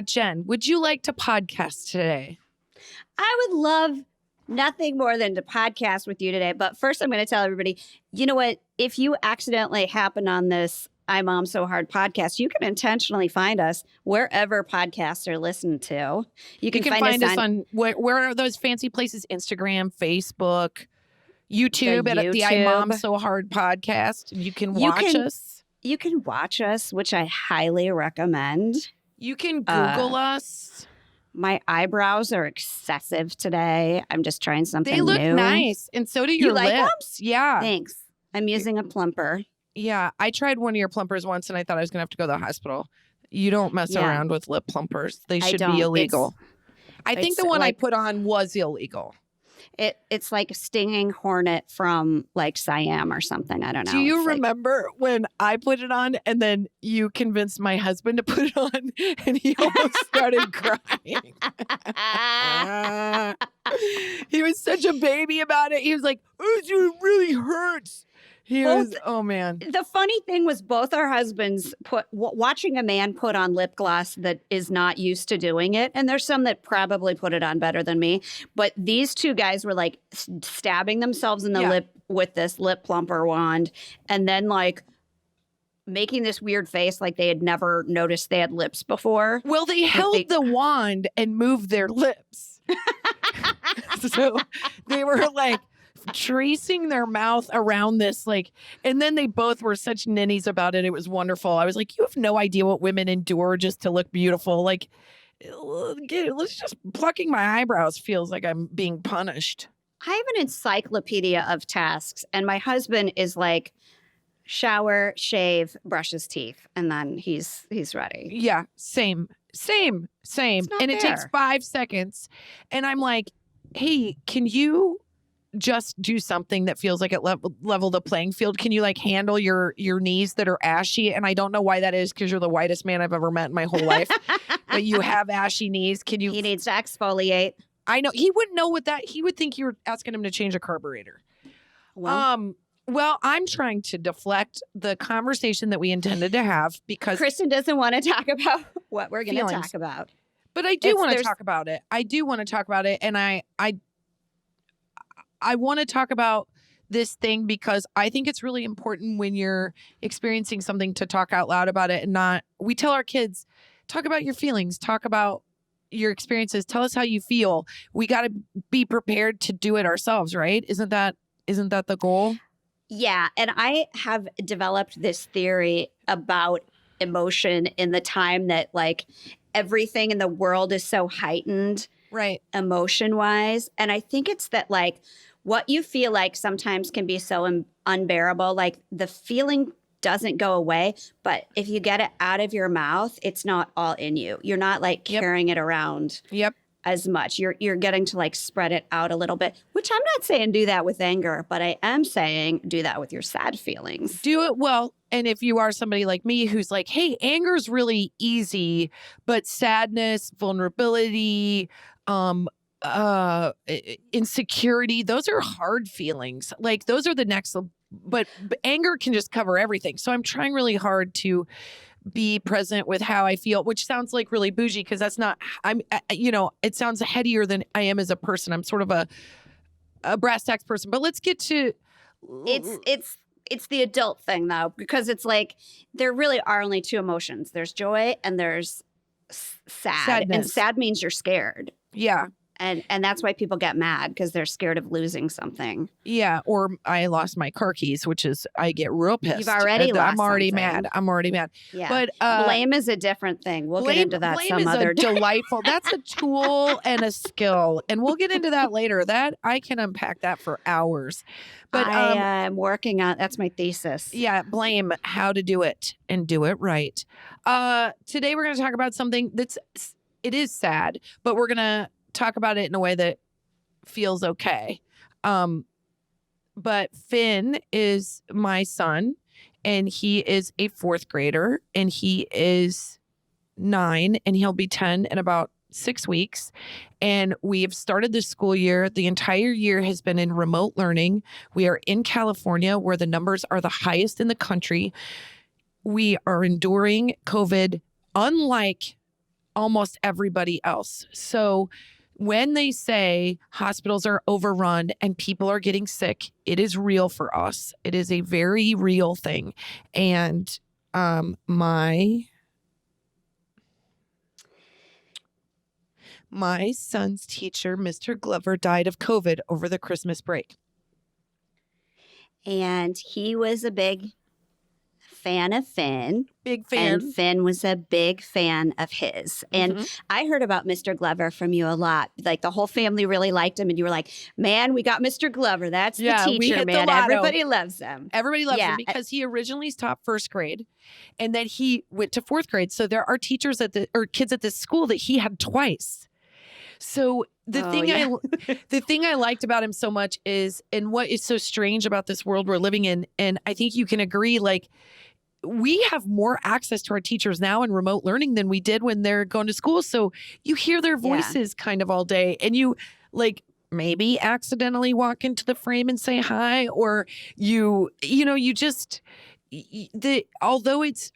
Jen, would you like to podcast today? I would love nothing more than to podcast with you today. But first, I'm going to tell everybody, you know what? If you accidentally happen on this I Mom So Hard podcast, you can intentionally find us wherever podcasts are listened to. You can find us on where are those fancy places? Instagram, Facebook, YouTube, at the I Mom So Hard podcast. You can watch us. You can watch us, which I highly recommend. You can Google us. My eyebrows are excessive today. I'm just trying something new. They look nice. And so do your lips. Them? Yeah. Thanks. I'm using a plumper. Yeah. I tried one of your plumpers once and I thought I was going to have to go to the hospital. You don't mess around with lip plumpers. They should be illegal. I think the one I put on was illegal. It's like a stinging hornet from like Siam or something. I don't know. Do you remember when I put it on and then you convinced my husband to put it on and he almost started crying? He was such a baby about it. He was like, "Oh, it really hurts." Oh man. The funny thing was both our husbands watching a man put on lip gloss that is not used to doing it. And there's some that probably put it on better than me. But these two guys were like stabbing themselves in the lip with this lip plumper wand. And then like making this weird face like they had never noticed they had lips before. Well, they held the wand and moved their lips. So they were like tracing their mouth around this, like, and then they both were such ninnies about it. It was wonderful. I was like, you have no idea what women endure just to look beautiful. Like, let's just plucking my eyebrows feels like I'm being punished. I have an encyclopedia of tasks, and my husband is like, shower, shave, brush his teeth, and then he's ready. Yeah, same. And it takes 5 seconds, and I'm like, hey, can you just do something that feels like it level the playing field? Can you like handle your knees that are ashy? And I don't know why that is, because you're the whitest man I've ever met in my whole life. But you have ashy knees. Can you? He needs to exfoliate. I know. He wouldn't know what that. He would think you were asking him to change a carburetor. Well, I'm trying to deflect the conversation that we intended to have because Kristen doesn't want to talk about what we're going to talk about. But I do want to talk about it. I do want to talk about it, and I want to talk about this thing because I think it's really important when you're experiencing something to talk out loud about it and not, we tell our kids, talk about your feelings, talk about your experiences, tell us how you feel. We got to be prepared to do it ourselves, right? Isn't that the goal? Yeah. And I have developed this theory about emotion in the time that like everything in the world is so heightened, right? Emotion wise. And I think it's that like, what you feel like sometimes can be so unbearable. Like the feeling doesn't go away, but if you get it out of your mouth, it's not all in you. You're not like carrying it around as much. You're getting to like spread it out a little bit, which I'm not saying do that with anger, but I am saying do that with your sad feelings. Do it well. And if you are somebody like me who's like, hey, anger's really easy, but sadness, vulnerability, insecurity, those are hard feelings. Like those are the next, but anger can just cover everything. So I'm trying really hard to be present with how I feel, which sounds like really bougie because that's not, it sounds headier than I am as a person. I'm sort of a brass tacks person, but let's get to. It's the adult thing though, because it's like, there really are only two emotions. There's joy and there's sadness. And sad means you're scared. Yeah. And that's why people get mad because they're scared of losing something. Yeah. Or I lost my car keys, which is, I get real pissed. You've already lost I'm already mad. Yeah. But blame is a different thing. We'll get into that some other day. Delightful. That's a tool and a skill. And we'll get into that later. That I can unpack that for hours. But I'm working on, that's my thesis. Yeah. Blame, how to do it and do it right. Today we're going to talk about something it is sad, but we're going to talk about it in a way that feels okay. But Finn is my son and he is a 4th grader and he is 9 and he'll be 10 in about 6 weeks. And we have started the school year. The entire year has been in remote learning. We are in California where the numbers are the highest in the country. We are enduring COVID unlike almost everybody else. So when they say hospitals are overrun and people are getting sick, it is real for us. It is a very real thing. And my son's teacher, Mr. Glover, died of COVID over the Christmas break. And he was a big fan of Finn. Big fan. And Finn was a big fan of his. And I heard about Mr. Glover from you a lot. Like the whole family really liked him. And you were like, man, we got Mr. Glover. That's the we teacher, hit the man. lotto. Everybody loves him. Everybody loves him because he originally taught first grade and then he went to fourth grade. So there are teachers or kids at this school that he had twice. So the thing I liked about him so much is, and what is so strange about this world we're living in, and I think you can agree, like, we have more access to our teachers now in remote learning than we did when they're going to school. So you hear their voices kind of all day, and you like maybe accidentally walk into the frame and say hi, or although it's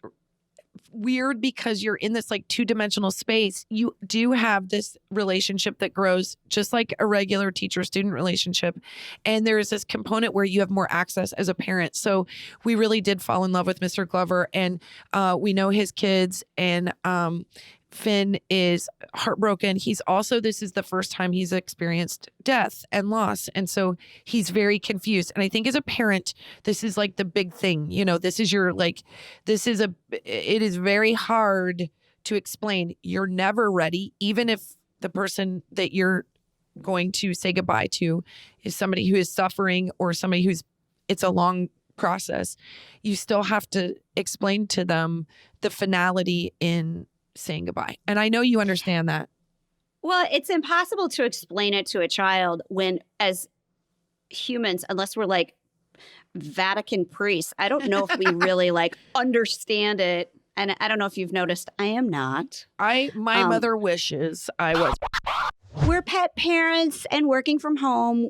weird because you're in this like two-dimensional space, you do have this relationship that grows just like a regular teacher-student relationship. And there is this component where you have more access as a parent. So we really did fall in love with Mr. Glover, and we know his kids, and Finn is heartbroken. This is the first time he's experienced death and loss. And so he's very confused. And I think as a parent, this is like the big thing, it is very hard to explain. You're never ready, even if the person that you're going to say goodbye to is somebody who is suffering or somebody it's a long process. You still have to explain to them the finality in saying goodbye. And I know you understand that. Well, it's impossible to explain it to a child when, as humans, unless we're like Vatican priests, I don't know if we really like understand it. And I don't know if you've noticed, I am not. My mother wishes I was. We're pet parents, and working from home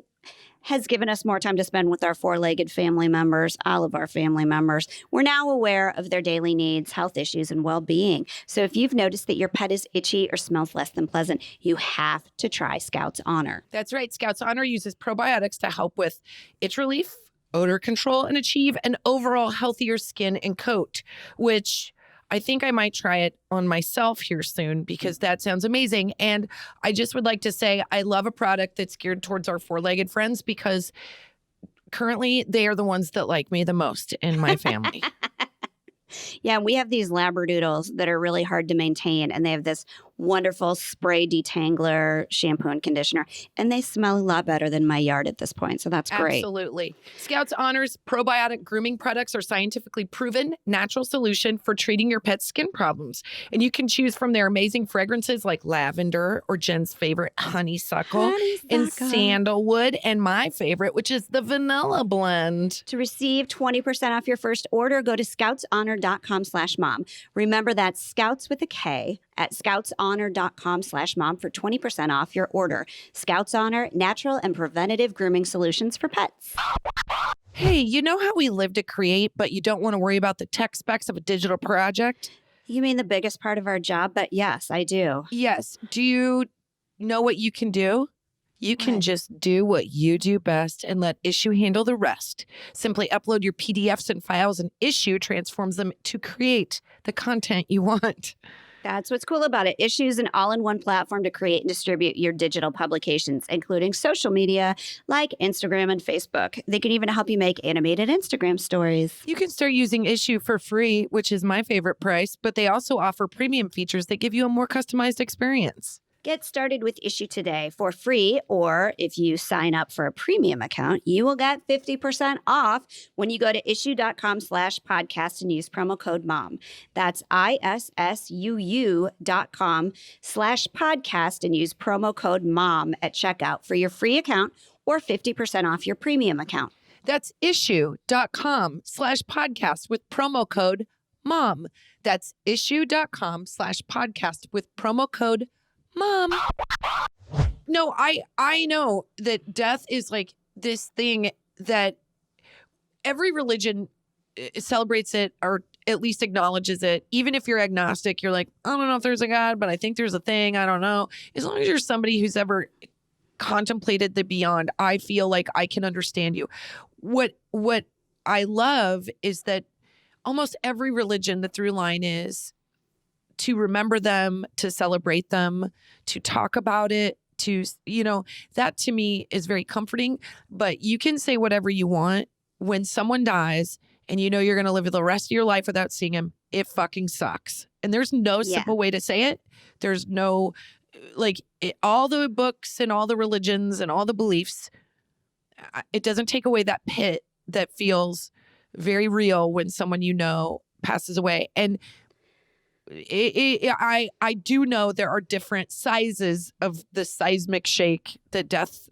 has given us more time to spend with our four-legged family members, all of our family members. We're now aware of their daily needs, health issues, and well-being. So if you've noticed that your pet is itchy or smells less than pleasant, you have to try Scout's Honor. That's right. Scout's Honor uses probiotics to help with itch relief, odor control, and achieve an overall healthier skin and coat, which I think I might try it on myself here soon because that sounds amazing. And I just would like to say I love a product that's geared towards our four-legged friends because currently they are the ones that like me the most in my family. Yeah, we have these Labradoodles that are really hard to maintain, and they have this wonderful spray detangler shampoo and conditioner, and they smell a lot better than my yard at this point, so that's great. Absolutely. Scout's Honor's probiotic grooming products are scientifically proven natural solution for treating your pet's skin problems, and you can choose from their amazing fragrances like lavender or Jen's favorite honeysuckle and sandalwood, and my favorite, which is the vanilla blend. To receive 20% off your first order, go to scoutshonor.com/mom. Remember, that's Scouts with a K at scoutshonor.com/mom for 20% off your order. Scouts Honor, natural and preventative grooming solutions for pets. Hey, you know how we live to create, but you don't want to worry about the tech specs of a digital project? You mean the biggest part of our job? But yes, I do. Yes. Do you know what you can do? You can just do what you do best and let Issue handle the rest. Simply upload your PDFs and files, and Issue transforms them to create the content you want. That's what's cool about it. Issue's an all-in-one platform to create and distribute your digital publications, including social media like Instagram and Facebook. They can even help you make animated Instagram stories. You can start using Issue for free, which is my favorite price, but they also offer premium features that give you a more customized experience. Get started with Issue today for free, or if you sign up for a premium account, you will get 50% off when you go to issue.com/podcast and use promo code MOM. That's ISSUU.com/podcast and use promo code MOM at checkout for your free account or 50% off your premium account. That's issue.com/podcast with promo code MOM. That's issue.com/podcast with promo code Mom. No, I know that death is like this thing that every religion celebrates it, or at least acknowledges it. Even if you're agnostic, you're like, I don't know if there's a God, but I think there's a thing. I don't know. As long as you're somebody who's ever contemplated the beyond, I feel like I can understand you. What I love is that almost every religion, the through line is to remember them, to celebrate them, to talk about it, to, that to me is very comforting. But you can say whatever you want. When someone dies and you're going to live the rest of your life without seeing him, it fucking sucks. And there's no simple way to say it. There's no, all the books and all the religions and all the beliefs, it doesn't take away that pit that feels very real when someone passes away. And I do know there are different sizes of the seismic shake, the death.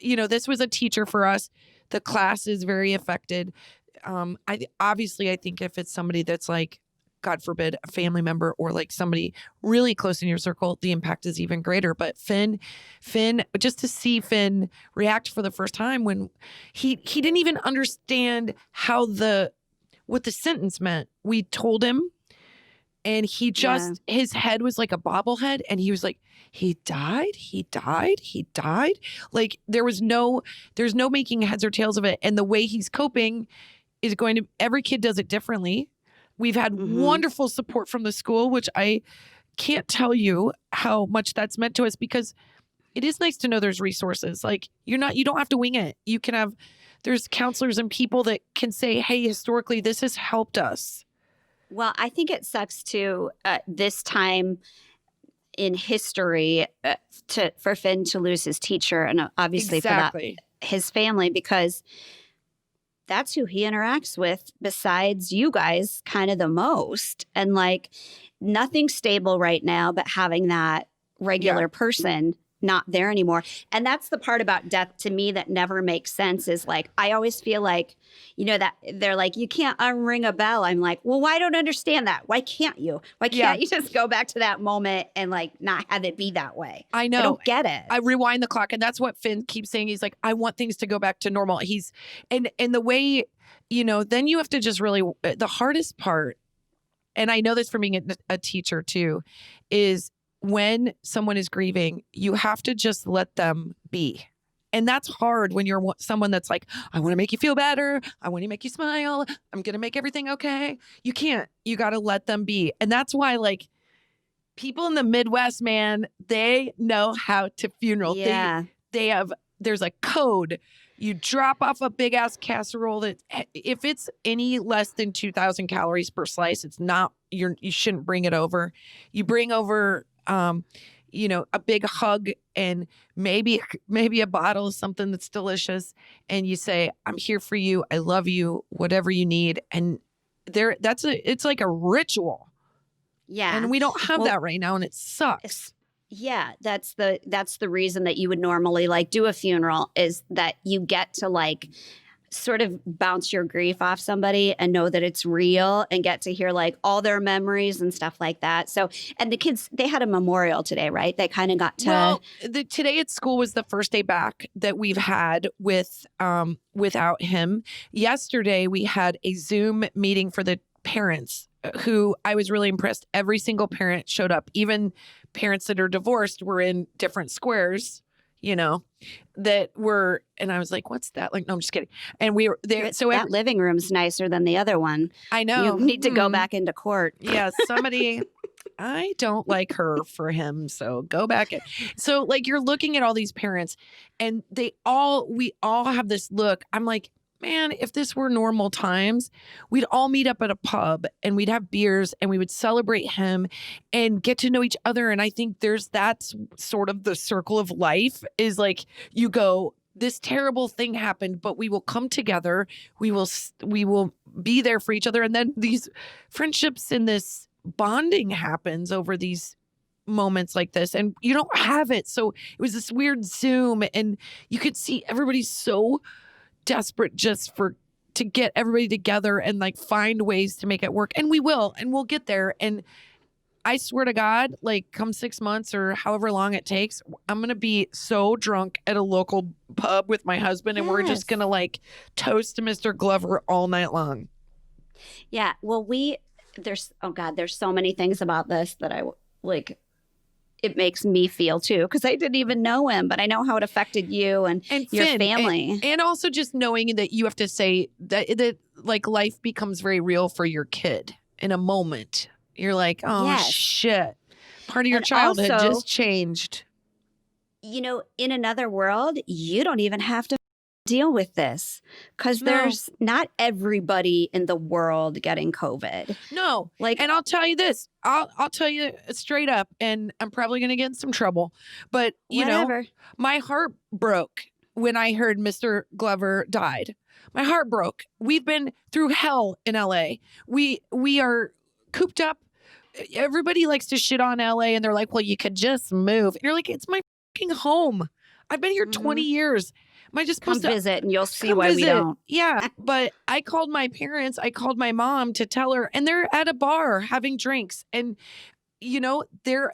This was a teacher for us. The class is very affected. I think if it's somebody that's like, God forbid, a family member or like somebody really close in your circle, the impact is even greater. But Finn, just to see Finn react for the first time when he didn't even understand what the sentence meant. We told him, and he just, his head was like a bobblehead, and he was like, he died. Like there's no making heads or tails of it. And the way he's coping is every kid does it differently. We've had wonderful support from the school, which I can't tell you how much that's meant to us, because it is nice to know there's resources. Like you don't have to wing it. You can there's counselors and people that can say, hey, historically, this has helped us. Well, I think it sucks too, this time in history for Finn to lose his teacher, and obviously for that, his family, because that's who he interacts with besides you guys kind of the most. And like nothing's stable right now, but having that regular person not there anymore. And that's the part about death to me that never makes sense, is like, I always feel like, that they're like, you can't unring a bell. I'm like, well, I don't understand that. Why can't you? Why can't you just go back to that moment and like not have it be that way? I know. I don't get it. I rewind the clock. And that's what Finn keeps saying. He's like, I want things to go back to normal. And the way, then you have to just really, the hardest part, and I know this from being a teacher too, is when someone is grieving, you have to just let them be. And that's hard when you're someone that's like, I want to make you feel better. I want to make you smile. I'm going to make everything okay. You can't. You got to let them be. And that's why, like, people in the Midwest, man, they know how to funeral. Yeah. There's a code. You drop off a big ass casserole that if it's any less than 2,000 calories per slice, it's not, you shouldn't bring it over. You bring over a big hug and maybe a bottle of something that's delicious, and you say, I'm here for you. I love you, whatever you need. And it's like a ritual. Yeah. And we don't have that right now, and it sucks. Yeah, that's the reason that you would normally like do a funeral, is that you get to like sort of bounce your grief off somebody and know that it's real, and get to hear like all their memories and stuff like that. So, and the kids, they had a memorial today, right? They kind of got to. Well, today at school was the first day back that we've had without him. Yesterday we had a Zoom meeting for the parents, who I was really impressed. Every single parent showed up. Even parents that are divorced were in different squares, that were, and I was like, what's that? Like, no, I'm just kidding. And we were there. So that living room's nicer than the other one. I know. You need to go back into court. Yeah. Somebody, I don't like her for him. So go back. So like, you're looking at all these parents, and we all have this look. I'm like, man, if this were normal times, we'd all meet up at a pub and we'd have beers and we would celebrate him and get to know each other. And I think that's sort of the circle of life, is like, you go, this terrible thing happened, but we will come together. We will be there for each other. And then these friendships and this bonding happens over these moments like this, and you don't have it. So it was this weird Zoom, and you could see everybody so desperate just to get everybody together and like find ways to make it work. And we'll get there. And I swear to God, like come 6 months or however long it takes, I'm going to be so drunk at a local pub with my husband, and we're just going to like toast to Mr. Glover all night long. Yeah. Well, there's, oh God, there's so many things about this that I like, it makes me feel too, because I didn't even know him, but I know how it affected you and And your Finn, family. and also just knowing that you have to say that like life becomes very real for your kid in a moment. You're like, oh Yes. shit. Part of your And childhood also, just changed. In another world, you don't even have to deal with this because No. there's not everybody in the world getting COVID. No. Like, And I'll tell you this. I'll tell you straight up, and I'm probably gonna get in some trouble. But whatever. my heart broke when I heard Mr. Glover died. My heart broke. We've been through hell in LA. We are cooped up. Everybody likes to shit on LA and they're like, well, you could just move. And you're like, it's my fucking home. I've been here 20 years. Am I just Come supposed to visit and you'll see come why we visit? don't. Yeah. But I called my parents, I called my mom to tell her, and they're at a bar having drinks. And their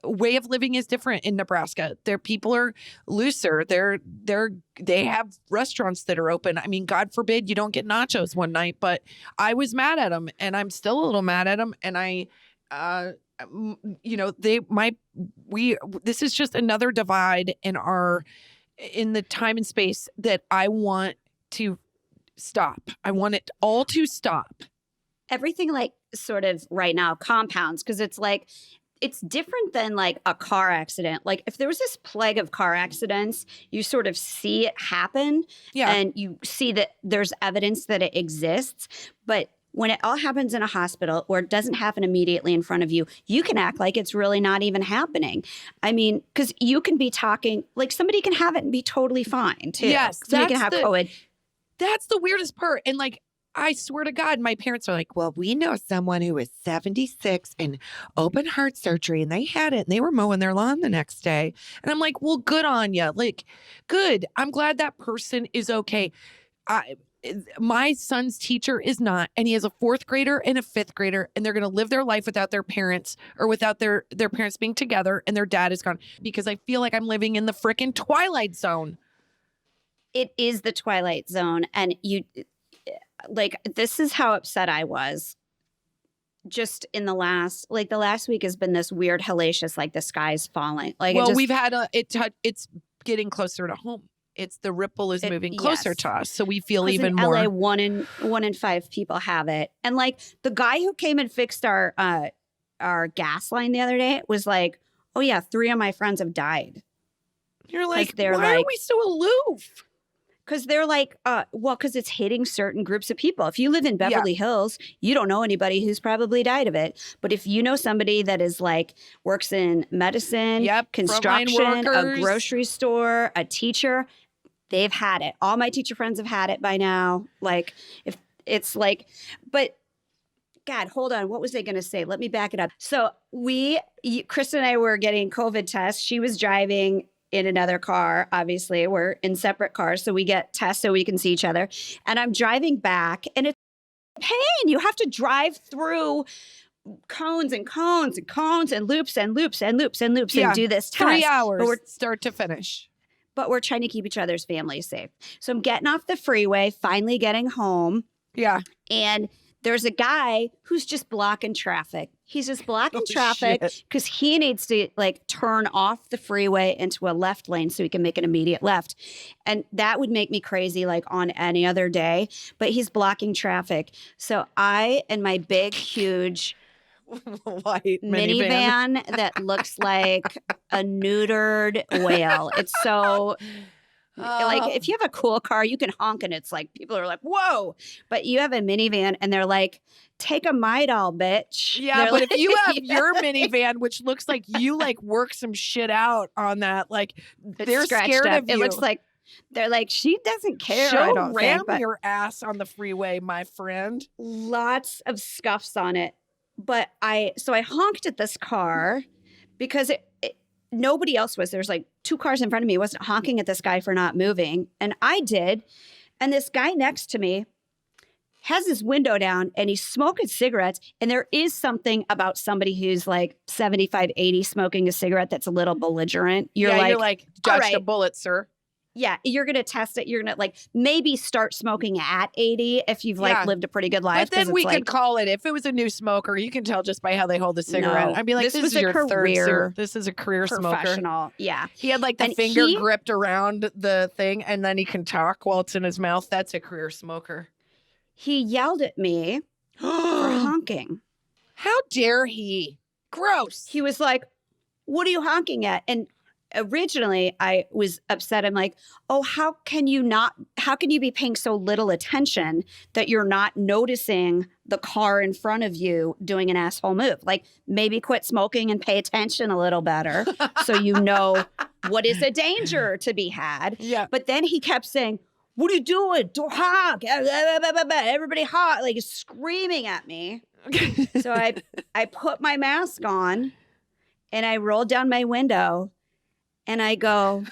way of living is different in Nebraska. Their people are looser. They have restaurants that are open. I mean, God forbid you don't get nachos one night, but I was mad at them, and I'm still a little mad at them. And this is just another divide in the time and space that I want to stop. I want it all to stop. Everything like sort of right now compounds because it's like, it's different than like a car accident. Like if there was this plague of car accidents, you sort of see it happen and you see that there's evidence that it exists. But when it all happens in a hospital or it doesn't happen immediately in front of you, you can act like it's really not even happening. I mean, because you can be talking, like somebody can have it and be totally fine too. Yes. Somebody can have COVID. That's the weirdest part. And like, I swear to God, my parents are like, well, we know someone who was 76 and open heart surgery and they had it and they were mowing their lawn the next day. And I'm like, well, good on you. Like, good. I'm glad that person is okay. My son's teacher is not, and he has a 4th grader and a 5th grader, and they're going to live their life without their parents or without their parents being together, and their dad is gone, because I feel like I'm living in the frickin' Twilight Zone. It is the Twilight Zone. And this is how upset I was just in the last week has been this weird hellacious, like the sky's falling. Like, well, we've had it's getting closer to home. It's the ripple is moving closer to us. So we feel even more. In LA, 1 in 5 people have it. And like the guy who came and fixed our gas line the other day was like, oh yeah, 3 of my friends have died. You're like, why are we so aloof? Because they're like, because it's hitting certain groups of people. If you live in Beverly Hills, you don't know anybody who's probably died of it. But if you know somebody that is like works in medicine, construction, a grocery store, a teacher, they've had it. All my teacher friends have had it by now. Like, if it's like, but God, hold on. What was I going to say? Let me back it up. So Kristen and I were getting COVID tests. She was driving in another car. Obviously, we're in separate cars, so we get tests so we can see each other. And I'm driving back, and it's pain. You have to drive through cones and cones and cones and loops and loops and loops and loops and do this test. 3 hours, start to finish. But we're trying to keep each other's families safe. So I'm getting off the freeway, finally getting home. Yeah. And there's a guy who's just blocking traffic. He's just blocking traffic because he needs to like turn off the freeway into a left lane so he can make an immediate left. And that would make me crazy like on any other day. But he's blocking traffic. So I and my big, huge white minivan that looks like a neutered whale. It's so... like if you have a cool car, you can honk and it's like people are like, whoa. But you have a minivan and they're like, take a Midol, bitch. Yeah, they're but like, if you have your minivan, which looks like you like work some shit out on that, like they're scared of you. It looks like they're like, she doesn't care. I don't ram think, but your ass on the freeway, my friend. Lots of scuffs on it. But I honked at this car because nobody else was. There's like 2 cars in front of me. I wasn't honking at this guy for not moving. And I did. And this guy next to me has his window down and he's smoking cigarettes. And there is something about somebody who's like 75, 80 smoking a cigarette that's a little belligerent. You're like, dodged a bullet, sir. Yeah, you're going to test it. You're going to like maybe start smoking at 80 if you've like lived a pretty good life. But then we could call it, if it was a new smoker, you can tell just by how they hold the cigarette. No, I'd be like, this was is your career. This is a career professional. smoker. Yeah. He had like the finger gripped around the thing and then he can talk while it's in his mouth. That's a career smoker. He yelled at me for honking. How dare he? Gross. He was like, what are you honking at? And originally I was upset. I'm like, oh, how can you be paying so little attention that you're not noticing the car in front of you doing an asshole move? Like maybe quit smoking and pay attention a little better so you know what is a danger to be had. Yeah. But then he kept saying, what are you doing? Don't honk. Everybody honk, like screaming at me. So I put my mask on and I rolled down my window. And I go,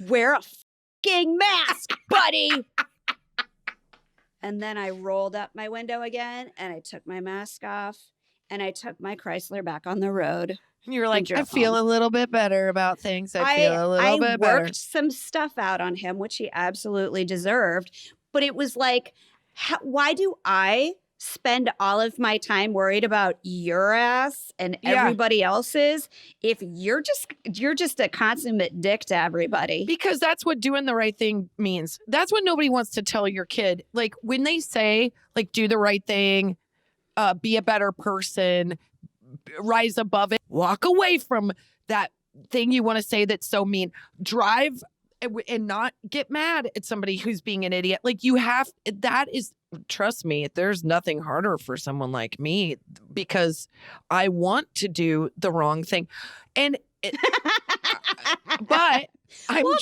wear a fucking mask, buddy. And then I rolled up my window again and I took my mask off and I took my Chrysler back on the road. And you were like, I feel a little bit better about things. I worked some stuff out on him, which he absolutely deserved. But it was like, why do I spend all of my time worried about your ass and everybody else's if you're just a consummate dick to everybody? Because that's what doing the right thing means. That's what nobody wants to tell your kid. Like when they say like do the right thing, be a better person, rise above it, walk away from that thing you want to say that's so mean, drive and not get mad at somebody who's being an idiot. Like trust me, there's nothing harder for someone like me because I want to do the wrong thing. But I'm of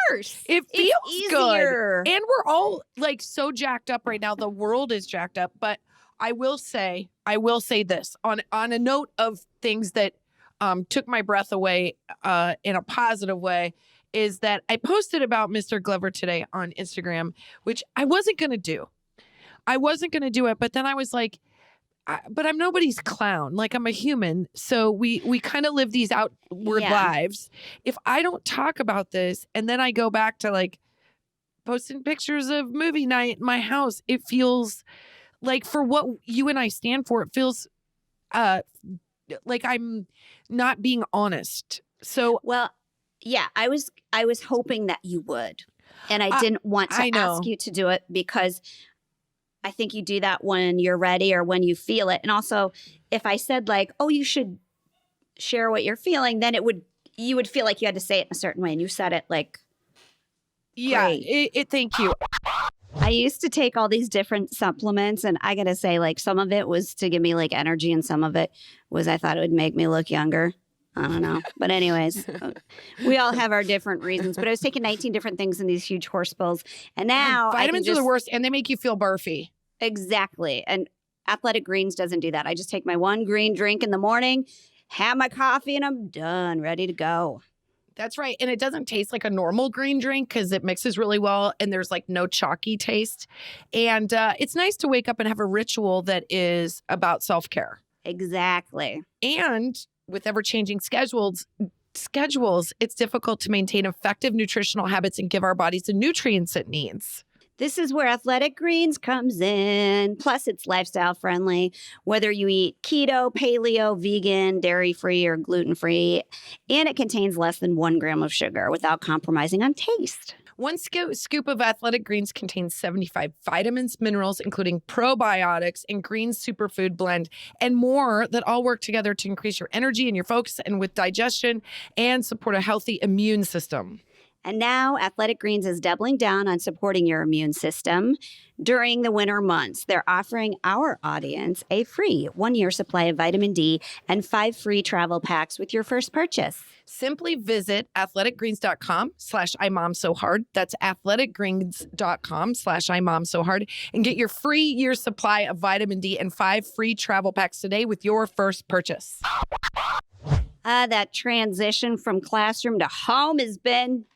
course. It feels good. And we're all like so jacked up right now. The world is jacked up. But I will say this on a note of things that took my breath away in a positive way is that I posted about Mr. Glover today on Instagram, which I wasn't going to do. I wasn't going to do it, but then I was like, but I'm nobody's clown. Like I'm a human. So we kind of live these outward lives. If I don't talk about this and then I go back to like posting pictures of movie night in my house, it feels like for what you and I stand for, it feels like I'm not being honest. So, well, yeah, I was hoping that you would. And I didn't want to ask you to do it because I think you do that when you're ready or when you feel it. And also, if I said like, oh, you should share what you're feeling, then you would feel like you had to say it in a certain way. And you said it like, yeah, thank you. I used to take all these different supplements and I got to say like some of it was to give me like energy and some of it was I thought it would make me look younger. I don't know. But anyways, we all have our different reasons. But I was taking 19 different things in these huge horse pills. And now vitamins are the worst and they make you feel barfy. Exactly. And Athletic Greens doesn't do that. I just take my one green drink in the morning, have my coffee, and I'm done, ready to go. That's right. And it doesn't taste like a normal green drink because it mixes really well and there's like no chalky taste. And it's nice to wake up and have a ritual that is about self-care. Exactly. And with ever-changing schedules, it's difficult to maintain effective nutritional habits and give our bodies the nutrients it needs. This is where Athletic Greens comes in. Plus, it's lifestyle friendly, whether you eat keto, paleo, vegan, dairy-free, or gluten-free. And it contains less than 1 gram of sugar without compromising on taste. One scoop of Athletic Greens contains 75 vitamins, minerals, including probiotics and green superfood blend, and more that all work together to increase your energy and your focus and with digestion and support a healthy immune system. And now Athletic Greens is doubling down on supporting your immune system during the winter months. They're offering our audience a free 1-year supply of vitamin D and 5 free travel packs with your first purchase. Simply visit athleticgreens.com/IMOMSOHARD. That's athleticgreens.com/IMOMSOHARD and get your free year supply of vitamin D and 5 free travel packs today with your first purchase. That transition from classroom to home has been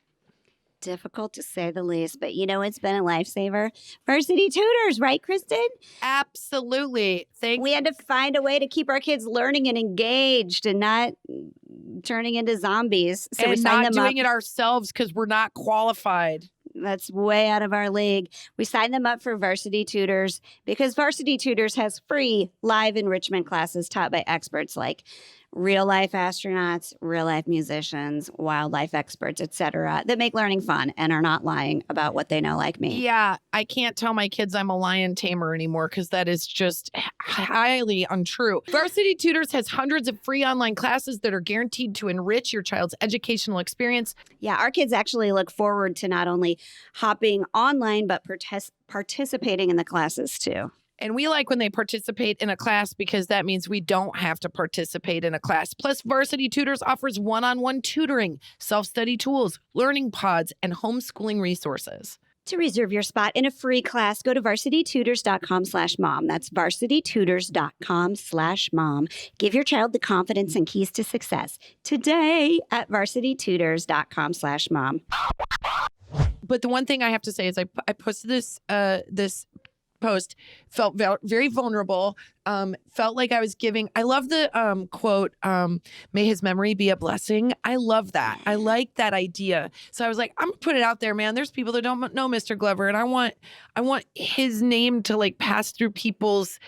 difficult to say the least, but it's been a lifesaver. Varsity tutors, right, Kristen? Absolutely. We had to find a way to keep our kids learning and engaged and not turning into zombies. So we and signed not them doing up. it ourselves because we're not qualified. That's way out of our league. We signed them up for Varsity Tutors because Varsity Tutors has free live enrichment classes taught by experts like real life astronauts, real life musicians, wildlife experts, etc., that make learning fun and are not lying about what they know like me. Yeah, I can't tell my kids I'm a lion tamer anymore because that is just highly untrue. Varsity Tutors has hundreds of free online classes that are guaranteed to enrich your child's educational experience. Yeah, our kids actually look forward to not only hopping online, but participating in the classes too. And we like when they participate in a class because that means we don't have to participate in a class. Plus, Varsity Tutors offers one-on-one tutoring, self-study tools, learning pods, and homeschooling resources. To reserve your spot in a free class, go to varsitytutors.com/mom. That's varsitytutors.com/mom. Give your child the confidence and keys to success today at varsitytutors.com/mom. But the one thing I have to say is I posted this post, felt very vulnerable, felt like I was giving, I love the quote, may his memory be a blessing. I love that. I like that idea. So I was like, I'm gonna put it out there, man. There's people that don't know Mr. Glover, and I want his name to like pass through people's,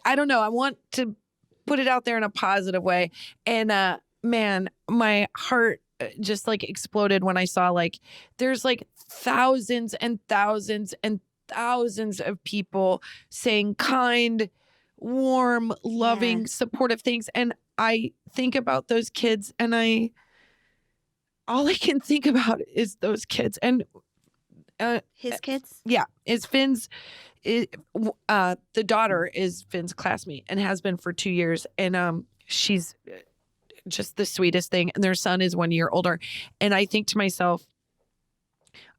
I don't know, I want to put it out there in a positive way. And man, my heart just like exploded when I saw like there's like thousands and thousands and thousands of people saying kind, warm, loving, supportive things. And I think about those kids and all I can think about is those kids. And his kids? Yeah. Is Finn's, the daughter is Finn's classmate and has been for 2 years. And she's just the sweetest thing. And their son is 1 year older. And I think to myself,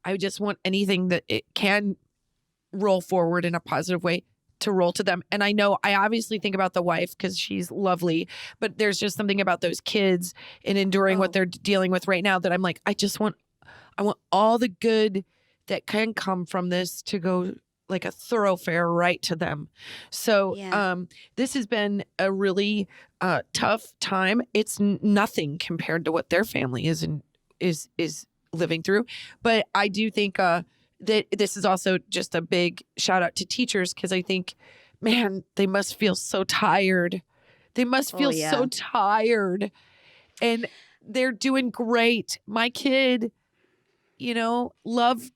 I just want anything that it can roll forward in a positive way to roll to them. And I know I obviously think about the wife because she's lovely, but there's just something about those kids and enduring what they're dealing with right now that I'm like, I want all the good that can come from this to go like a thoroughfare right to them. So this has been a really tough time. It's nothing compared to what their family is living through. But I do think that this is also just a big shout out to teachers because I think, man, they must feel so tired. They must feel so tired. And they're doing great. My kid, learned. Let's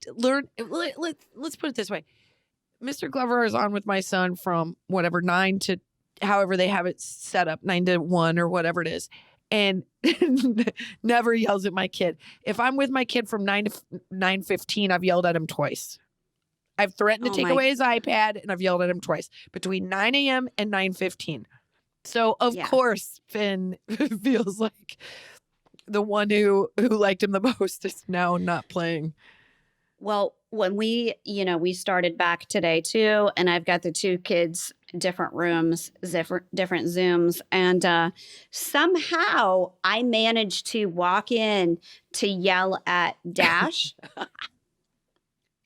put it this way. Mr. Glover is on with my son from whatever 9 to however they have it set up, 9 to 1 or whatever it is. And never yells at my kid. If I'm with my kid from 9 to 9:15, I've yelled at him twice. I've threatened to take away his iPad, and I've yelled at him twice between 9 a.m. and 9:15. So of course, Finn feels like the one who liked him the most is now not playing. Well, when we started back today too, and I've got the two kids, different rooms, different Zooms, and somehow I managed to walk in to yell at Dash.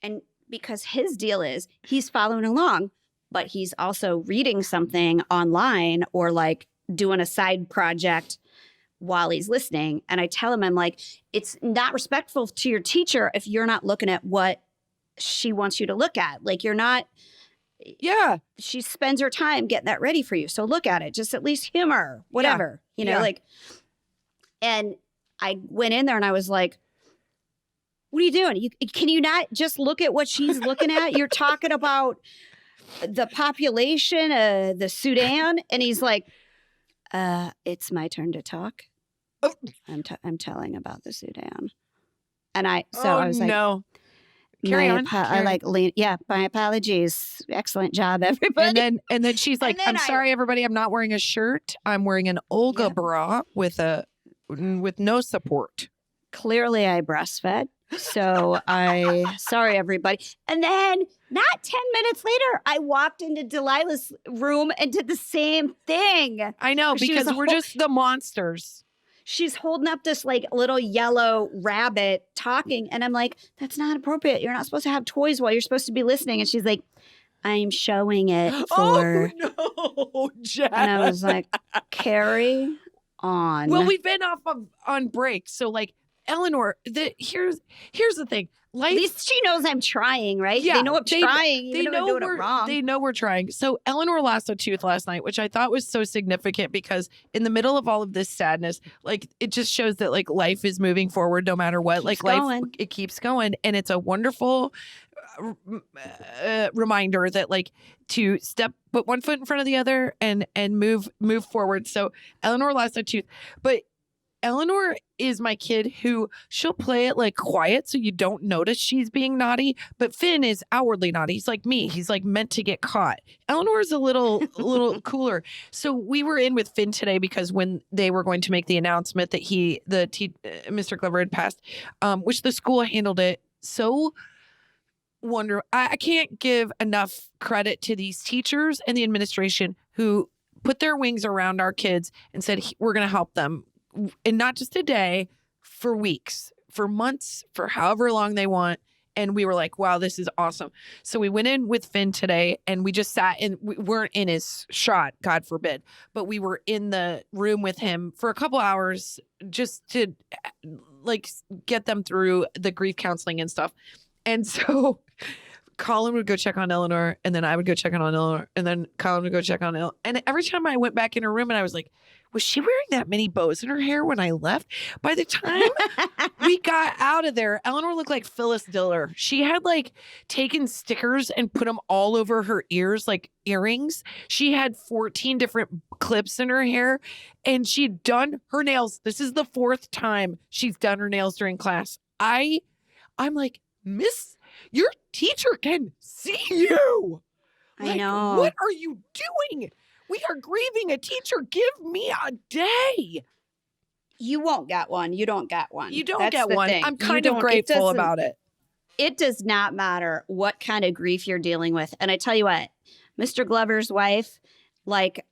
And because his deal is he's following along, but he's also reading something online or like doing a side project while he's listening. And I tell him, I'm like, it's not respectful to your teacher if you're not looking at what she wants you to look at. Like you're not. Yeah. She spends her time getting that ready for you. So look at it. Just at least humor, whatever, like. And I went in there and I was like, what are you doing? Can you not just look at what she's looking at? You're talking about the population of the Sudan. And he's like, it's my turn to talk. Oh. I'm telling about the Sudan. And I was like, no. Carry on. My apologies. Excellent job, everybody. And then she's like, I'm sorry, everybody. I'm not wearing a shirt. I'm wearing an Olga bra with no support. Clearly, I breastfed. So sorry, everybody. And then not 10 minutes later, I walked into Delilah's room and did the same thing. I know, because we're just the monsters. she's holding up this like little yellow rabbit talking. And I'm like, that's not appropriate. You're not supposed to have toys while you're supposed to be listening. And she's like, I'm showing it for. Oh, no, Jess. And I was like, carry on. Well, we've been off on break. So like, Eleanor, here's the thing. At least she knows I'm trying, right? Yeah, they know I'm trying. Even if I'm doing it wrong. They know we're trying. So Eleanor lost a tooth last night, which I thought was so significant because in the middle of all of this sadness, like it just shows that like life is moving forward no matter what. Keeps like going. life, it keeps going, and it's a wonderful reminder that like to put one foot in front of the other and move forward. So Eleanor lost a tooth, but Eleanor is my kid who she'll play it like quiet so you don't notice she's being naughty. But Finn is outwardly naughty. He's like me. He's like meant to get caught. Eleanor's a little cooler. So we were in with Finn today because when they were going to make the announcement that Mr. Glover had passed, which the school handled it so wonderful. I can't give enough credit to these teachers and the administration who put their wings around our kids and said, we're going to help them. And not just a day, for weeks, for months, for however long they want. And we were like, wow, this is awesome. So we went in with Finn today and we just sat and we weren't in his shot, God forbid, but we were in the room with him for a couple hours just to like get them through the grief counseling and stuff. And so Colin would go check on Eleanor and then I would go check on Eleanor and then Colin would go check on Eleanor. And every time I went back in her room and I was like, was she wearing that many bows in her hair when I left? By the time we got out of there, Eleanor looked like Phyllis Diller. She had like taken stickers and put them all over her ears, like earrings. She had 14 different clips in her hair and she'd done her nails. This is the 4th time she's done her nails during class. I'm like, Miss, your teacher can see you. I know. What are you doing? We are grieving a teacher. Give me a day. You won't get one. You don't get one. You don't That's get the one. thing. I'm kind of grateful about it. It does not matter what kind of grief you're dealing with. And I tell you what, Mr. Glover's wife, like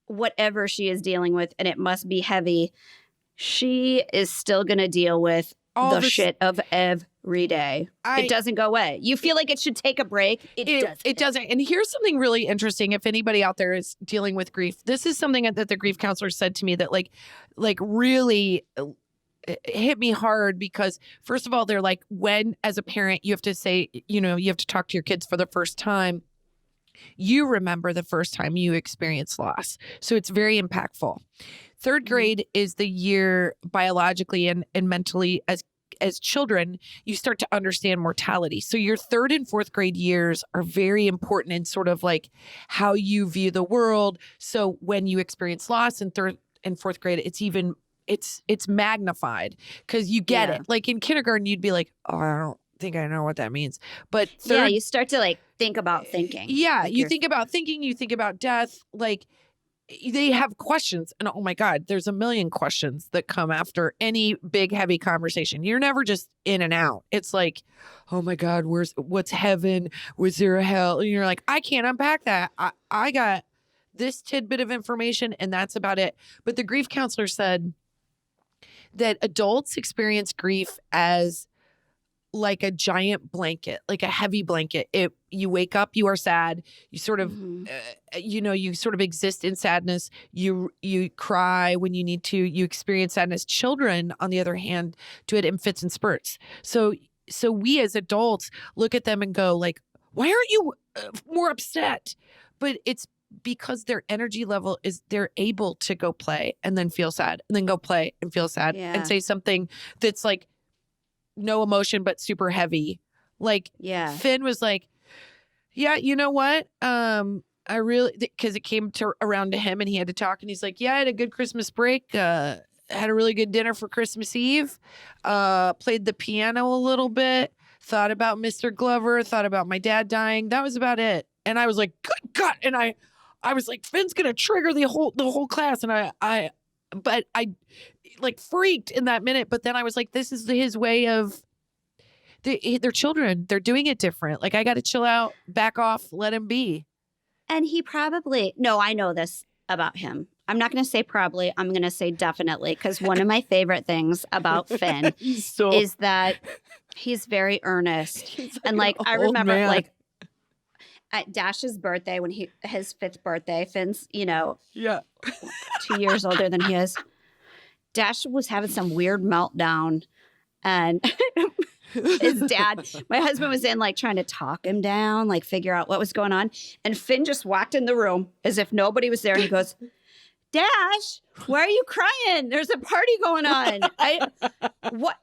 whatever she is dealing with, and it must be heavy, she is still going to deal with all the shit of every day. It doesn't go away. You feel like it should take a break. It doesn't. And here's something really interesting. If anybody out there is dealing with grief, this is something that the grief counselor said to me that like really hit me hard because first of all, they're like, when as a parent, you have to say, you have to talk to your kids for the first time. You remember the first time you experienced loss. So it's very impactful. 3rd grade is the year biologically and mentally as children, you start to understand mortality. So your 3rd and 4th grade years are very important in sort of like how you view the world. So when you experience loss in 3rd and 4th grade, it's magnified because you get it. Like in kindergarten, you'd be like, oh, I don't think I know what that means. But you start to like think about thinking. Yeah, like you think about thinking, you think about death, like they have questions. And oh my God, there's a million questions that come after any big, heavy conversation. You're never just in and out. It's like, oh my God, what's heaven? Was there a hell? And you're like, I can't unpack that. I got this tidbit of information and that's about it. But the grief counselor said that adults experience grief as like a giant blanket, like a heavy blanket. You wake up, you are sad. You sort of, you sort of exist in sadness. You cry when you need to. You experience sadness. Children, on the other hand, do it in fits and spurts. So we as adults look at them and go like, why aren't you more upset? But it's because their energy level is they're able to go play and then feel sad and then go play and feel sad and say something that's like, no emotion, but super heavy. Like Finn was like, yeah, you know what? I really, because it came around to him and he had to talk and he's like, yeah, I had a good Christmas break. Had a really good dinner for Christmas Eve. Played the piano a little bit. Thought about Mr. Glover. Thought about my dad dying. That was about it. And I was like, good God. And I was like, Finn's going to trigger the whole class. And I like freaked in that minute. But then I was like, this is his way of, they're children. They're doing it different. Like I got to chill out, back off, let him be. And he probably, no, I know this about him. I'm not going to say probably. I'm going to say definitely, because one of my favorite things about Finn is that he's very earnest. And like I remember man. like at Dash's birthday, when his 5th birthday, Finn's, 2 years older than he is. Dash was having some weird meltdown, and his dad, my husband, was in like trying to talk him down, like figure out what was going on. And Finn just walked in the room as if nobody was there, and he goes, "Dash, why are you crying? There's a party going on. What?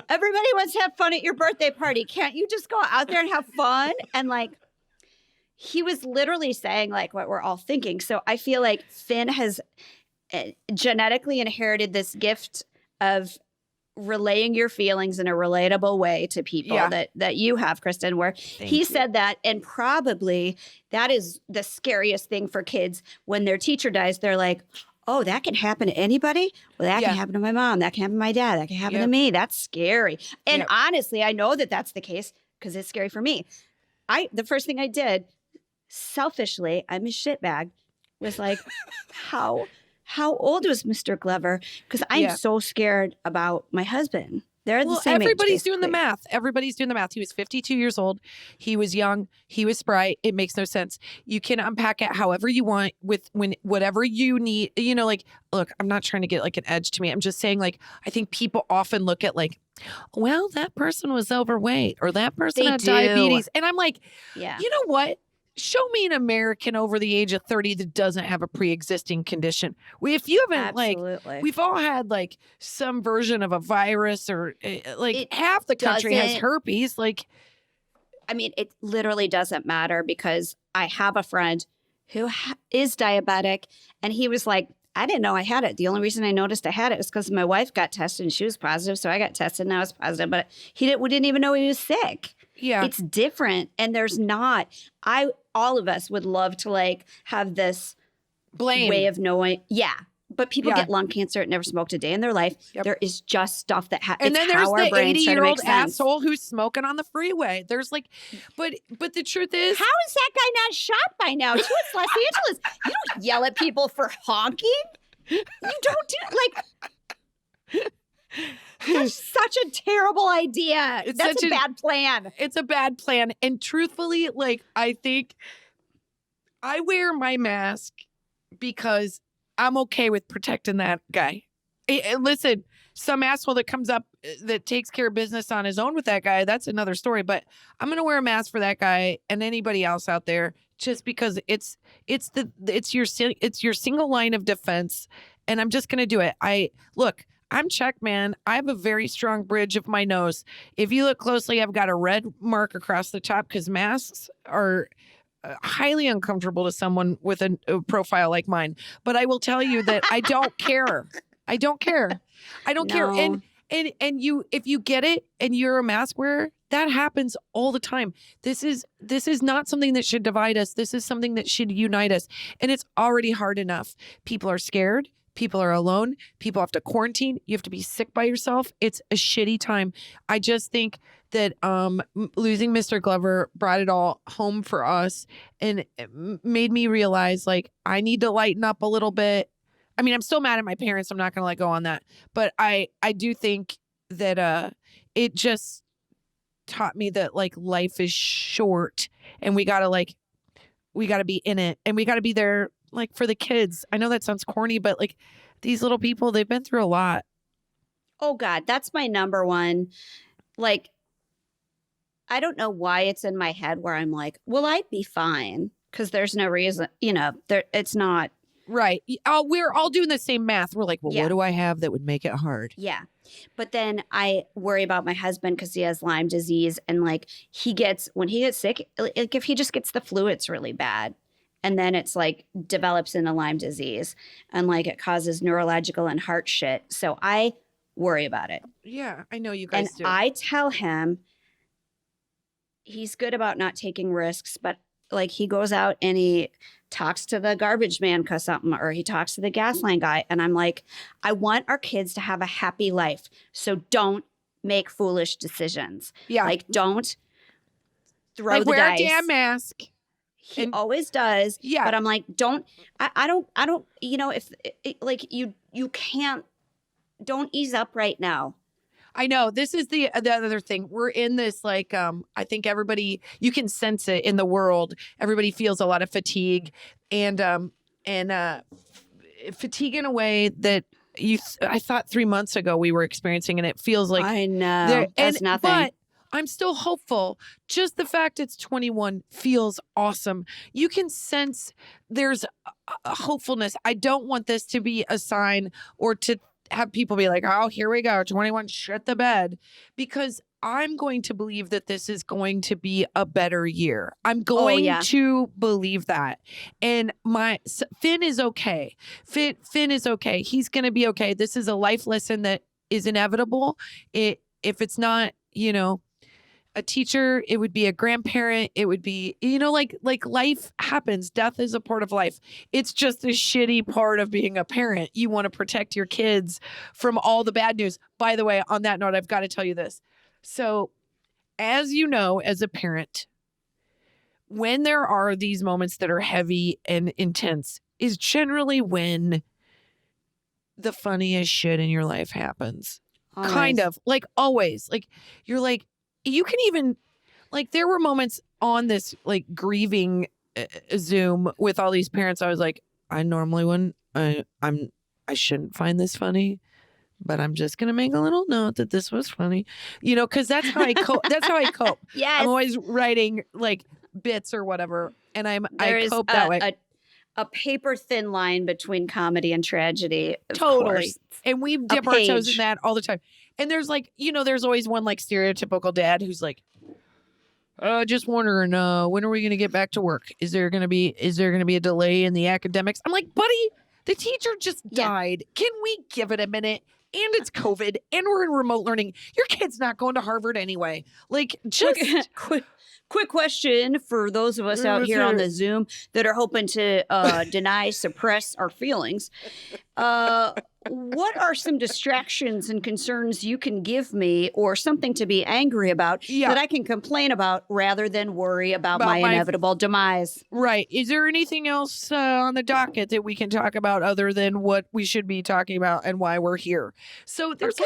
Everybody wants to have fun at your birthday party. Can't you just go out there and have fun?" And like, he was literally saying like what we're all thinking. So I feel like Finn has genetically inherited this gift of relaying your feelings in a relatable way to people that you have, Kristen, where he said that. And probably that is the scariest thing for kids when their teacher dies. They're like, oh, that can happen to anybody? Well, that can happen to my mom. That can happen to my dad. That can happen to me. That's scary. And honestly, I know that that's the case because it's scary for me. The first thing I did, selfishly, I'm a shitbag, was like, how old was Mr. Glover? Because I'm so scared about my husband. They're the same age. Everybody's doing the math. Everybody's doing the math. He was 52 years old. He was young. He was spry. It makes no sense. You can unpack it however you want with whatever you need. Like, look, I'm not trying to get like an edge to me. I'm just saying, like, I think people often look at like, well, that person was overweight or that person had diabetes. And I'm like, you know what? Show me an American over the age of 30 that doesn't have a pre-existing condition. If you haven't, like, we've all had like some version of a virus or like half the country has herpes. Like, I mean, it literally doesn't matter because I have a friend who is diabetic, and he was like, I didn't know I had it. The only reason I noticed I had it was because my wife got tested and she was positive. So I got tested and I was positive, but we didn't even know he was sick. Yeah. It's different. And there's not, all of us would love to like have this blame way of knowing. Yeah. But people get lung cancer and never smoked a day in their life. There is just stuff that happens. And then there's the 80-year-old asshole who's smoking on the freeway. There's like, but the truth is, how is that guy not shot by now? It's Los Angeles. You don't yell at people for honking. You don't do like. That's such a terrible idea. That's a bad plan. It's a bad plan. And truthfully, like, I think I wear my mask because I'm okay with protecting that guy. And listen, some asshole that comes up that takes care of business on his own with that guy, that's another story. But I'm going to wear a mask for that guy and anybody else out there just because it's your single line of defense. And I'm just going to do it. I'm checked, man. I have a very strong bridge of my nose. If you look closely, I've got a red mark across the top because masks are highly uncomfortable to someone with a profile like mine. But I will tell you that I don't care. I don't care. I don't care. And if you get it and you're a mask wearer, that happens all the time. This is not something that should divide us. This is something that should unite us. And it's already hard enough. People are scared. People are alone. People have to quarantine. You have to be sick by yourself. It's a shitty time. I just think that losing Mr. Glover brought it all home for us and it made me realize, like, I need to lighten up a little bit. I mean, I'm still mad at my parents. I'm not going to let go on that. But I do think that it just taught me that, like, life is short and we got to be in it and we got to be there, like, for the kids. I know that sounds corny, but like these little people, they've been through a lot. Oh God, that's my number one. Like, I don't know why it's in my head where I'm like, well, I'd be fine because there's no reason, it's not. Right. We're all doing the same math. We're like, well, what do I have that would make it hard? Yeah. But then I worry about my husband because he has Lyme disease. And like when he gets sick, like if he just gets the flu, it's really bad. And then it's like develops into Lyme disease and like it causes neurological and heart shit. So I worry about it. Yeah, I know you guys do. And I tell him he's good about not taking risks, but like he goes out and he talks to the garbage man because something, or he talks to the gas line guy. And I'm like, I want our kids to have a happy life. So don't make foolish decisions. Yeah. Like don't throw the wear dice. a damn mask. He always does. Yeah. But I'm like, I don't, if like you can't, don't ease up right now. I know. This is the other thing. We're in this like I think everybody, you can sense it in the world. Everybody feels a lot of fatigue and fatigue in a way that I thought 3 months ago we were experiencing, and it feels like I know that's nothing. But I'm still hopeful. Just the fact it's 21 feels awesome. You can sense there's a hopefulness. I don't want this to be a sign or to have people be like, oh, here we go, 21, shit the bed, because I'm going to believe that this is going to be a better year. I'm going to believe that. And Finn is okay. Finn is okay. He's going to be okay. This is a life lesson that is inevitable. If it's not, a teacher, it would be a grandparent. It would be, like life happens. Death is a part of life. It's just a shitty part of being a parent. You want to protect your kids from all the bad news. By the way, on that note, I've got to tell you this. So, as you know, as a parent, when there are these moments that are heavy and intense is generally when the funniest shit in your life happens. Always. Kind of. Like always. Like you're like, you can even, like, there were moments on this, like, grieving Zoom with all these parents. I was like, I normally wouldn't, I shouldn't find this funny, but I'm just going to make a little note that this was funny, because that's how I cope. That's how I cope. Yes. I'm always writing, like, bits or whatever, and I cope that way. A paper thin line between comedy and tragedy. Totally. Course. And we dip our toes in that all the time. And there's like, there's always one like stereotypical dad who's like, just wondering, when are we going to get back to work? Is there going to be a delay in the academics? I'm like, buddy, the teacher just died. Can we give it a minute? And it's COVID and we're in remote learning. Your kid's not going to Harvard anyway. Like, just quick question for those of us out here on the Zoom that are hoping to suppress our feelings. What are some distractions and concerns you can give me, or something to be angry about that I can complain about rather than worry about my inevitable demise? Right. Is there anything else on the docket that we can talk about other than what we should be talking about and why we're here? So there's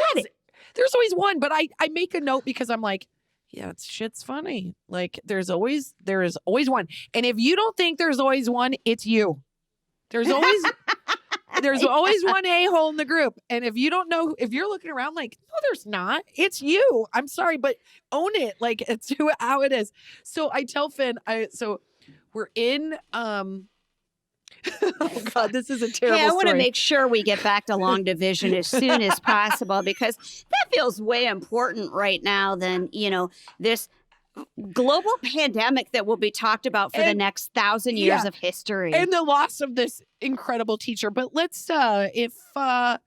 always one, but I make a note because I'm like, yeah, shit's funny. Like there is always one. And if you don't think there's always one, it's you. There's always one a-hole in the group. And if you don't know, if you're looking around like, no, there's not, it's you. I'm sorry, but own it. Like it's how it is. So I tell Finn, so we're in, oh God, this is a terrible story. I want to story. make sure we get back to long division as soon as possible, because that feels way important right now than, this global pandemic that will be talked about for the next 1,000 years of history. And the loss of this incredible teacher. But let's, can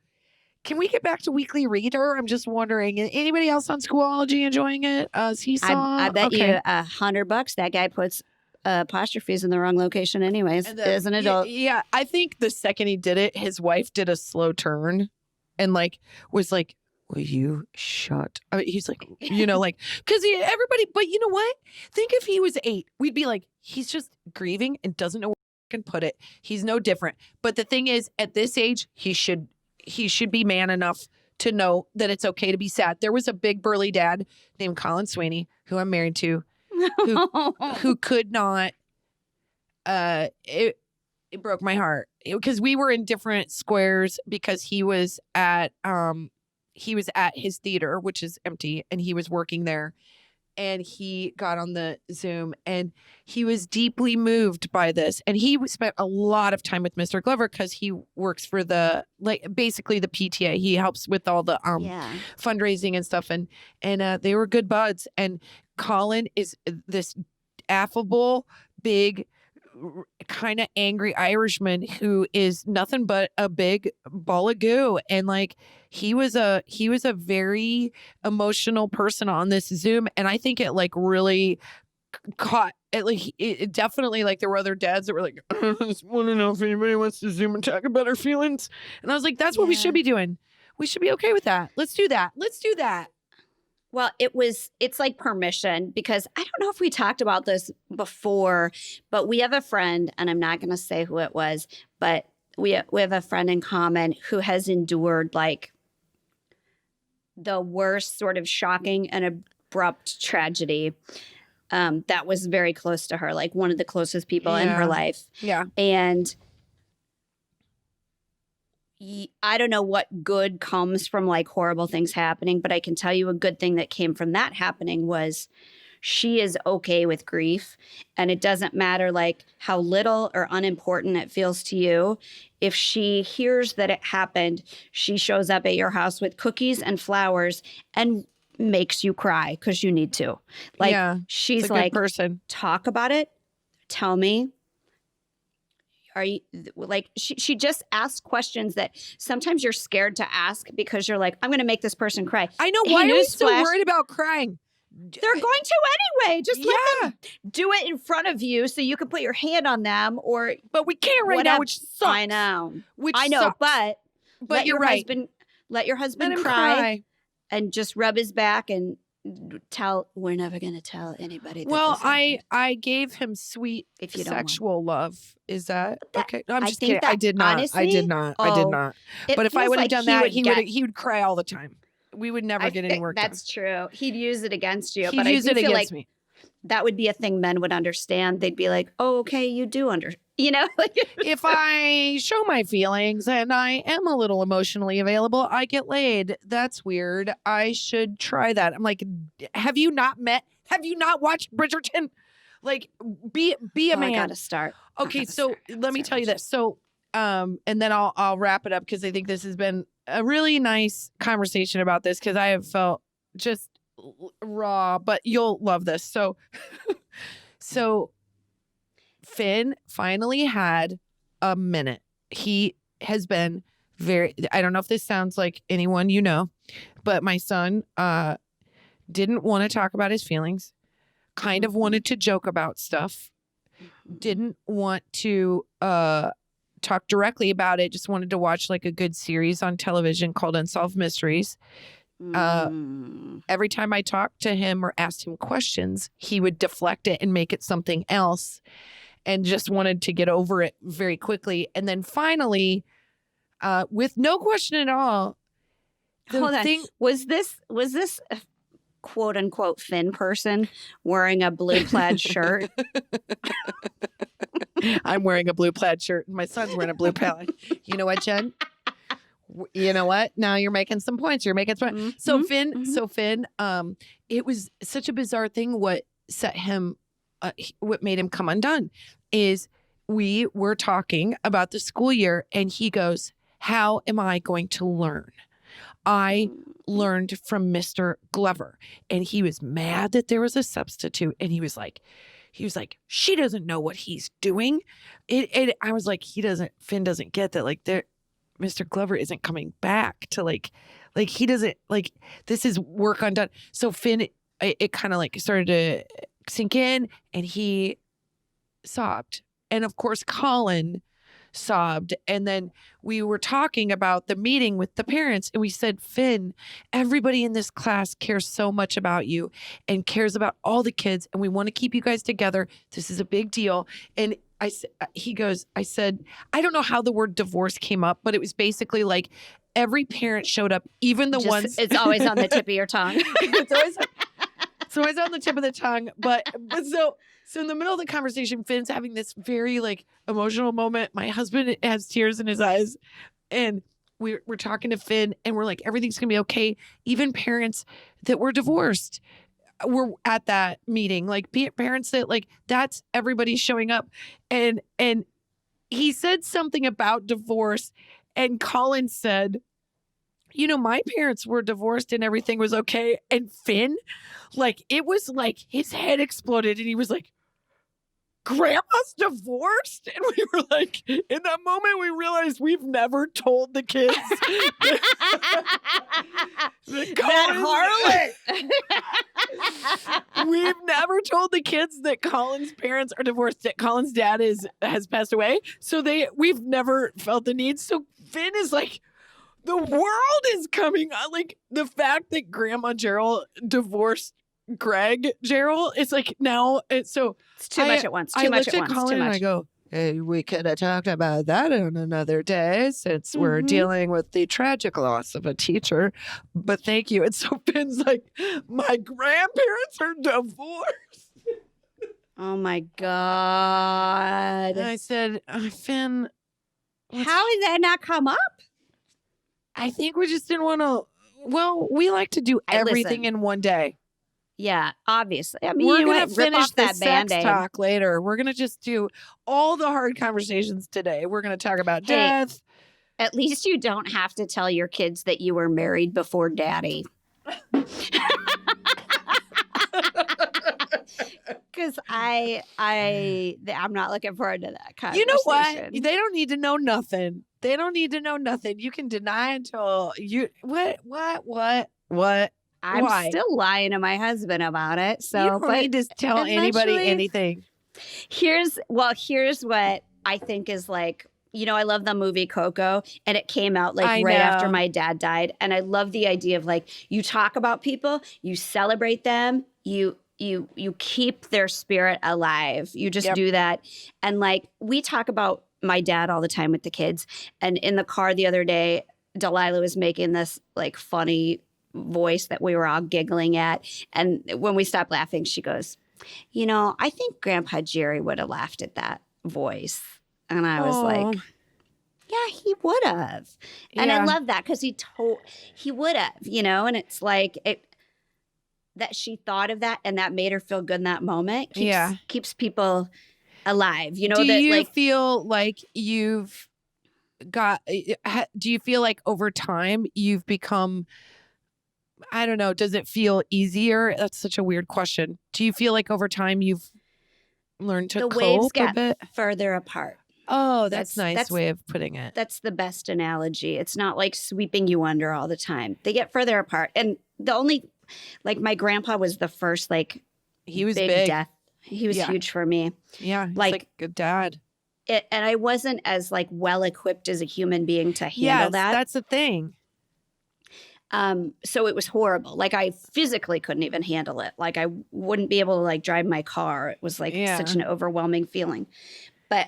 we get back to Weekly Reader? I'm just wondering, anybody else on Schoology enjoying it? Seesaw? I bet you $100 that guy puts apostrophes in the wrong location anyways, as an adult. Yeah, I think the second he did it, his wife did a slow turn and was like, will you shut? I mean, he's like, because everybody, but you know what? Think if he was 8, we'd be like, he's just grieving and doesn't know where he can put it. He's no different. But the thing is, at this age, he should be man enough to know that it's okay to be sad. There was a big burly dad named Colin Sweeney, who I'm married to, who could not, it broke my heart because we were in different squares because he was at his theater, which is empty, and he was working there, and he got on the Zoom and he was deeply moved by this. And he spent a lot of time with Mr. Glover because he works for basically the PTA. He helps with all the fundraising and stuff. And they were good buds. And Colin is this affable, big, kind of angry Irishman who is nothing but a big ball of goo. And he was a very emotional person on this Zoom. And I think it really caught it definitely, there were other dads that were like, I just want to know if anybody wants to Zoom and talk about our feelings. And I was like, that's what we should be doing. We should be okay with that. Let's do that. Well, it's like permission, because I don't know if we talked about this before, but we have a friend, and I'm not going to say who it was, but we have a friend in common who has endured like the worst sort of shocking and abrupt tragedy that was very close to her, like one of the closest people in her life. Yeah. And I don't know what good comes from like horrible things happening, but I can tell you a good thing that came from that happening was she is okay with grief. And it doesn't matter like how little or unimportant it feels to you. If she hears that it happened, she shows up at your house with cookies and flowers and makes you cry because you need to. Like she's like, person. Talk about it. Tell me. Are you like she just asks questions that sometimes you're scared to ask because you're like, I'm going to make this person cry. I know. Why are you so worried about crying? They're going to anyway. Just let them do it in front of you so you can put your hand on them. But we can't right now, which sucks. I know. I know, sucks. But let you're your right. husband let your husband Let him cry and just rub his back and tell. We're never going to tell anybody. Well, I gave him sweet if you sexual love. Is that okay? No, I'm just think kidding. I did not. Honestly, I did not. But if I would have done that, he would cry all the time. We would never get any work done. That's true. He'd use it against you. He'd use it against me. That would be a thing men would understand. They'd be like, "Oh, okay, you do understand." You know, if I show my feelings and I am a little emotionally available, I get laid. That's weird. I should try that. I'm like, have you not watched Bridgerton? Like, be a man. I gotta start. Okay, so let me tell you this. So, and then I'll wrap it up because I think this has been a really nice conversation about this because I have felt just raw, but you'll love this. So Finn finally had a minute. He has been I don't know if this sounds like anyone you know, but my son didn't want to talk about his feelings, kind of wanted to joke about stuff, didn't want to talk directly about it, just wanted to watch like a good series on television called Unsolved Mysteries. Every time I talked to him or asked him questions, he would deflect it and make it something else and just wanted to get over it very quickly. And then finally, with no question at all, Hold on. Was this a quote unquote Finn person wearing a blue plaid shirt? I'm wearing a blue plaid shirt and my son's wearing a blue plaid. You know what, Jen? You know what? Now you're making some points. You're making some points. So Finn, it was such a bizarre thing. What set him, what made him come undone is we were talking about the school year and he goes, how am I going to learn? I learned from Mr. Glover and he was mad that there was a substitute and he was like, she doesn't know what he's doing. I was like, Finn doesn't get that. Like Mr. Glover isn't coming back to like he doesn't like, this is work undone. So Finn, it kind of like started to sink in and he sobbed. And of course, Colin sobbed. And then we were talking about the meeting with the parents and we said, Finn, everybody in this class cares so much about you and cares about all the kids. And we want to keep you guys together. This is a big deal. And I said, I don't know how the word divorce came up, but it was basically like every parent showed up, even the ones. It's always on the tip of your tongue. It's always on the tip of the tongue. But so in the middle of the conversation, Finn's having this very like emotional moment. My husband has tears in his eyes and we're talking to Finn and we're like, everything's going to be okay. Even parents that were divorced were at that meeting, like parents that like, that's everybody showing up. And he said something about divorce and Colin said, you know, my parents were divorced and everything was okay. And Finn, like, it was like his head exploded and he was like, Grandma's divorced? And we were like, in that moment, we realized we've never told the kids that harlot. We've never told the kids that Colin's parents are divorced, that Colin's dad has passed away. So we've never felt the need. So Finn is like, the world is coming on. Like the fact that Grandma Gerald divorced Greg Gerald, it's like now it's so It's too much at once. Too much at once. Colin Too and I much. go, hey, we could have talked about that on another day since we're Mhm. dealing with the tragic loss of a teacher. But thank you. And so Finn's like, my grandparents are divorced. Oh my God. And I said, Finn, How did that not come up? I think we just didn't want to. Well, we like to do everything Listen. in one day. Yeah, obviously. I mean, We're you know going what? to Rip finish off the that sex Band-Aid. talk later. We're going to just do all the hard conversations today. We're going to talk about Hey. death. At least you don't have to tell your kids that you were married before daddy. Because I'm not looking forward to that conversation. You know what? They don't need to know nothing. They don't need to know nothing. You can deny until you what? I'm Why? still lying to my husband about it. So, You don't but need to tell anybody eventually- anything. here's what I think is like, you know, I love the movie Coco, and it came out like I right after know. my dad died. And I love the idea of like, you talk about people, you celebrate them, you keep their spirit alive. You just Yep. do that. And like, we talk about my dad all the time with the kids. And in the car the other day, Delilah was making this like funny voice that we were all giggling at. And when we stopped laughing, she goes, you know, I think Grandpa Jerry would have laughed at that voice. And I was like, yeah, he would have. And I love that because he would have, you know, and it's like that she thought of that and that made her feel good in that moment. Keeps people alive, you know. Do that you like feel like you've got? Do you feel like over time you've become? I don't know. Does it feel easier? That's such a weird question. Do you feel like over time you've learned to the cope waves a get bit? further apart. Oh, that's That's- nice that's- way of putting it. That's the best analogy. It's not like sweeping you under all the time. They get further apart. And the only, like, my grandpa was the first, like, He was big big. death. He was Yeah. huge for me. Yeah, he's Like- like a dad. And I wasn't as, like, well equipped as a human being to handle Yes, that. that's the thing. So it was horrible. Like, I physically couldn't even handle it. Like, I wouldn't be able to, like, drive my car. It was, like, Yeah. such an overwhelming feeling. But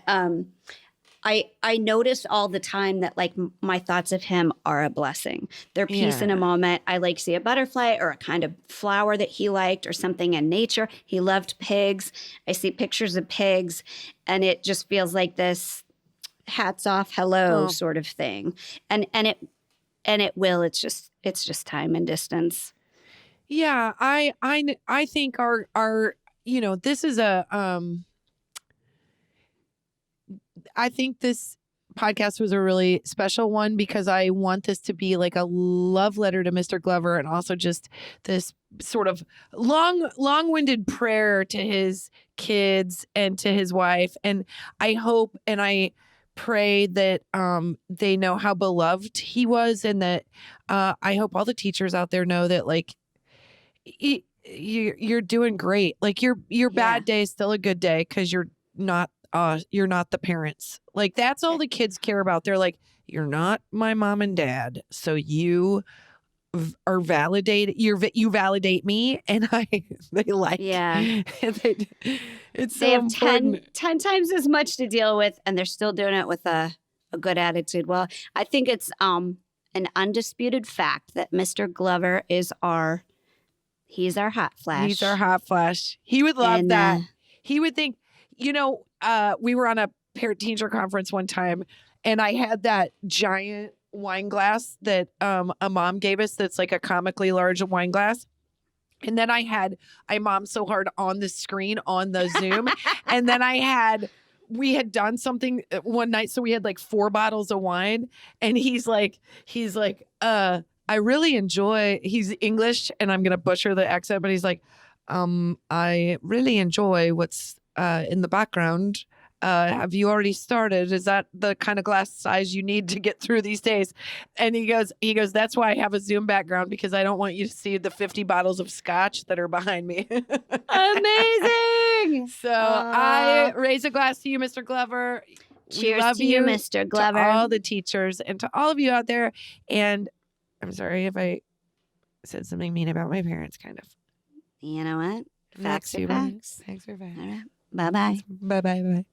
I noticed all the time that like my thoughts of him are a blessing. They're peace in a moment. I like see a butterfly or a kind of flower that he liked or something in nature. He loved pigs. I see pictures of pigs and it just feels like this hats off, hello sort of thing. And it will. It's just time and distance. Yeah, I think our you know, this is a I think this podcast was a really special one because I want this to be like a love letter to Mr. Glover and also just this sort of long-winded prayer to his kids and to his wife. And I hope and I pray that they know how beloved he was and that I hope all the teachers out there know that like you're doing great. Like your bad day is still a good day because you're not the parents. Like that's all the kids care about. They're like, you're not my mom and dad, so you are validated. You validate me, and they like it's so they have important. 10 times as much to deal with, and they're still doing it with a good attitude. Well, I think it's an undisputed fact that Mr. Glover is he's our hot flash. He's our hot flash. He would love that. He would think, you know, we were on a parent-teacher conference one time, and I had that giant wine glass that a mom gave us that's like a comically large wine glass. And then I had IMOMSOHARD on the screen on the Zoom. And then we had done something one night. So we had like 4 bottles of wine. And he's like, I really enjoy, he's English and I'm going to butcher the accent, but he's like, I really enjoy what's in the background. Have you already started? Is that the kind of glass size you need to get through these days? And he goes, that's why I have a Zoom background, because I don't want you to see the 50 bottles of scotch that are behind me. Amazing. So I raise a glass to you, Mr. Glover. We Cheers love to you, Mr. Glover. To all the teachers and to all of you out there. And I'm sorry if I said something mean about my parents, kind of. You know what? Facts Next are few facts. months. Facts are facts. All right. Bye-bye. Bye-bye.